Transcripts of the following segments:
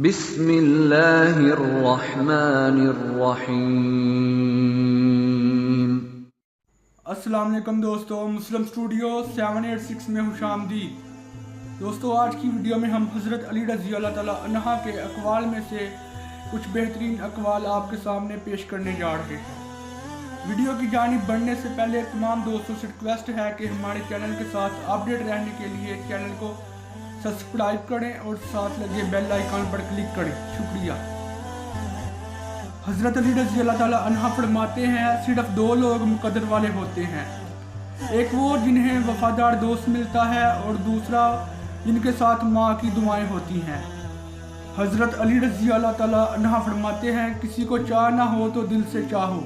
بسم اللہ الرحمن الرحیم۔ السلام علیکم دوستو، مسلم اسٹوڈیو 786 میں خوش آمدید۔ دوستو، آج کی ویڈیو میں ہم حضرت علی رضی اللہ تعالیٰ عنہ کے اقوال میں سے کچھ بہترین اقوال آپ کے سامنے پیش کرنے جا رہے ہیں۔ ویڈیو کی جانب بڑھنے سے پہلے تمام دوستوں سے ریکویسٹ ہے کہ ہمارے چینل کے ساتھ اپڈیٹ رہنے کے لیے چینل کو سبسکرائب کریں اور ساتھ لگے بیل آئیکن پر کلک کریں۔ شکریہ۔ حضرت علی رضی اللہ تعالیٰ عنہ فرماتے ہیں، صرف دو لوگ مقدر والے ہوتے ہیں، ایک وہ جنہیں وفادار دوست ملتا ہے اور دوسرا جن کے ساتھ ماں کی دعائیں ہوتی ہیں۔ حضرت علی رضی اللہ تعالیٰ عنہ فرماتے ہیں، کسی کو چاہنا ہو تو دل سے چاہو،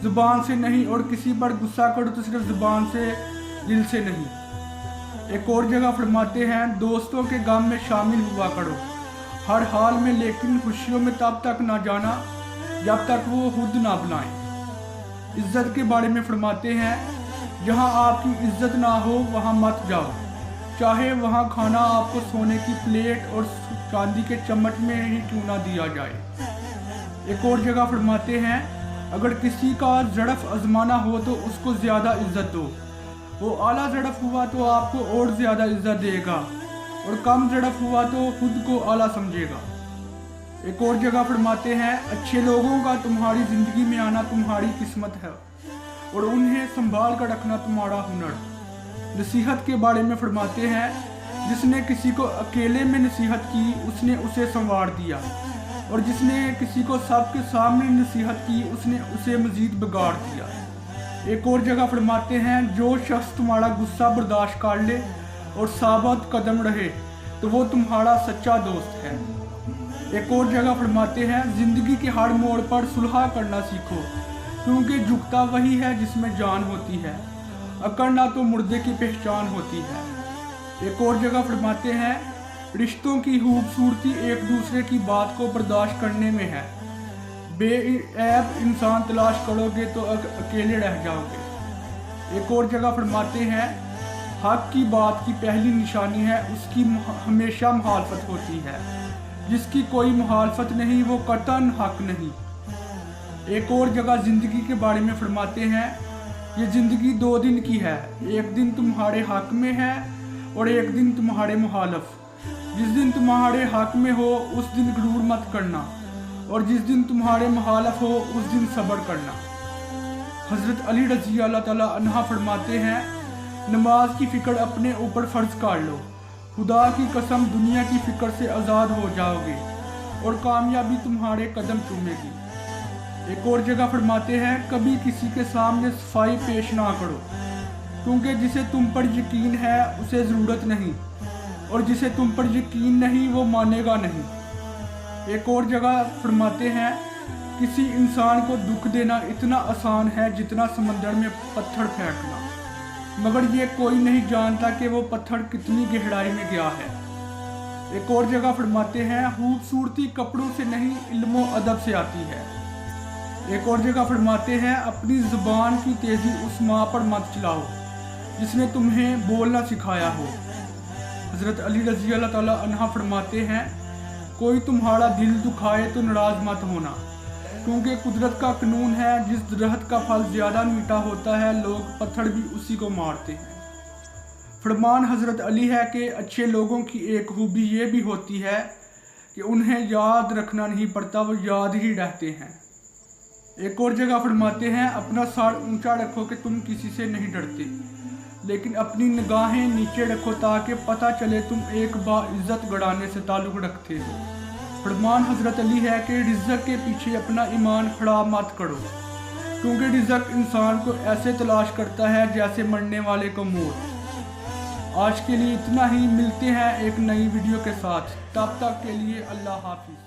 زبان سے نہیں، اور کسی پر غصہ کرو تو صرف زبان سے، دل سے نہیں۔ ایک اور جگہ فرماتے ہیں، دوستوں کے غم میں شامل ہوا کرو ہر حال میں، لیکن خوشیوں میں تب تک نہ جانا جب تک وہ خود نہ بلائیں۔ عزت کے بارے میں فرماتے ہیں، جہاں آپ کی عزت نہ ہو وہاں مت جاؤ، چاہے وہاں کھانا آپ کو سونے کی پلیٹ اور چاندی کے چمچ میں ہی کیوں نہ دیا جائے۔ ایک اور جگہ فرماتے ہیں، اگر کسی کا ضعف آزمانا ہو تو اس کو زیادہ عزت دو، وہ اعلیٰ ضعف ہوا تو آپ کو اور زیادہ عزت دے گا، اور کم ضعف ہوا تو خود کو اعلیٰ سمجھے گا۔ ایک اور جگہ فرماتے ہیں، اچھے لوگوں کا تمہاری زندگی میں آنا تمہاری قسمت ہے اور انہیں سنبھال کر رکھنا تمہارا ہنر۔ نصیحت کے بارے میں فرماتے ہیں، جس نے کسی کو اکیلے میں نصیحت کی اس نے اسے سنوار دیا، اور جس نے کسی کو سب کے سامنے نصیحت کی اس نے اسے مزید بگاڑ دیا۔ ایک اور جگہ فرماتے ہیں، جو شخص تمہارا غصہ برداشت کر لے اور ثابت قدم رہے تو وہ تمہارا سچا دوست ہے۔ ایک اور جگہ فرماتے ہیں، زندگی کے ہر موڑ پر صلح کرنا سیکھو، کیونکہ جھکتا وہی ہے جس میں جان ہوتی ہے، اکڑنا تو مردے کی پہچان ہوتی ہے۔ ایک اور جگہ فرماتے ہیں، رشتوں کی خوبصورتی ایک دوسرے کی بات کو برداشت کرنے میں ہے، بے عیب انسان تلاش کرو گے تو اکیلے رہ جاؤ گے۔ ایک اور جگہ فرماتے ہیں، حق کی بات کی پہلی نشانی ہے اس کی ہمیشہ مخالفت ہوتی ہے، جس کی کوئی مخالفت نہیں وہ قطعاً حق نہیں۔ ایک اور جگہ زندگی کے بارے میں فرماتے ہیں، یہ زندگی 2 دن کی ہے، ایک دن تمہارے حق میں ہے اور ایک دن تمہارے مخالف۔ جس دن تمہارے حق میں ہو اس دن غرور مت کرنا، اور جس دن تمہارے مخالف ہو اس دن صبر کرنا۔ حضرت علی رضی اللہ تعالیٰ عنہ فرماتے ہیں، نماز کی فکر اپنے اوپر فرض کر لو، خدا کی قسم دنیا کی فکر سے آزاد ہو جاؤ گے اور کامیابی تمہارے قدم چومے گی۔ ایک اور جگہ فرماتے ہیں، کبھی کسی کے سامنے صفائی پیش نہ کرو، کیونکہ جسے تم پر یقین ہے اسے ضرورت نہیں، اور جسے تم پر یقین نہیں وہ مانے گا نہیں۔ ایک اور جگہ فرماتے ہیں، کسی انسان کو دکھ دینا اتنا آسان ہے جتنا سمندر میں پتھر پھینکنا، مگر یہ کوئی نہیں جانتا کہ وہ پتھر کتنی گہرائی میں گیا ہے۔ ایک اور جگہ فرماتے ہیں، خوبصورتی کپڑوں سے نہیں علم و ادب سے آتی ہے۔ ایک اور جگہ فرماتے ہیں، اپنی زبان کی تیزی اس ماں پر مت چلاؤ جس نے تمہیں بولنا سکھایا ہو۔ حضرت علی رضی اللہ تعالیٰ عنہ فرماتے ہیں، کوئی تمہارا دل دکھائے تو ناراض مت ہونا، کیونکہ قدرت کا قانون ہے، جس درخت کا پھل زیادہ میٹھا ہوتا ہے لوگ پتھر بھی اسی کو مارتے ہیں۔ فرمان حضرت علی ہے کہ اچھے لوگوں کی ایک خوبی یہ بھی ہوتی ہے کہ انہیں یاد رکھنا نہیں پڑتا، وہ یاد ہی رہتے ہیں۔ ایک اور جگہ فرماتے ہیں، اپنا سر اونچا رکھو کہ تم کسی سے نہیں ڈرتے، لیکن اپنی نگاہیں نیچے رکھو تاکہ پتہ چلے تم ایک باعزت گھرانے سے تعلق رکھتے ہو۔ فرمان حضرت علی ہے کہ رزق کے پیچھے اپنا ایمان کھڑا مت کرو، کیونکہ رزق انسان کو ایسے تلاش کرتا ہے جیسے مرنے والے کو موت۔ آج کے لیے اتنا ہی، ملتے ہیں ایک نئی ویڈیو کے ساتھ، تب تک کے لیے اللہ حافظ۔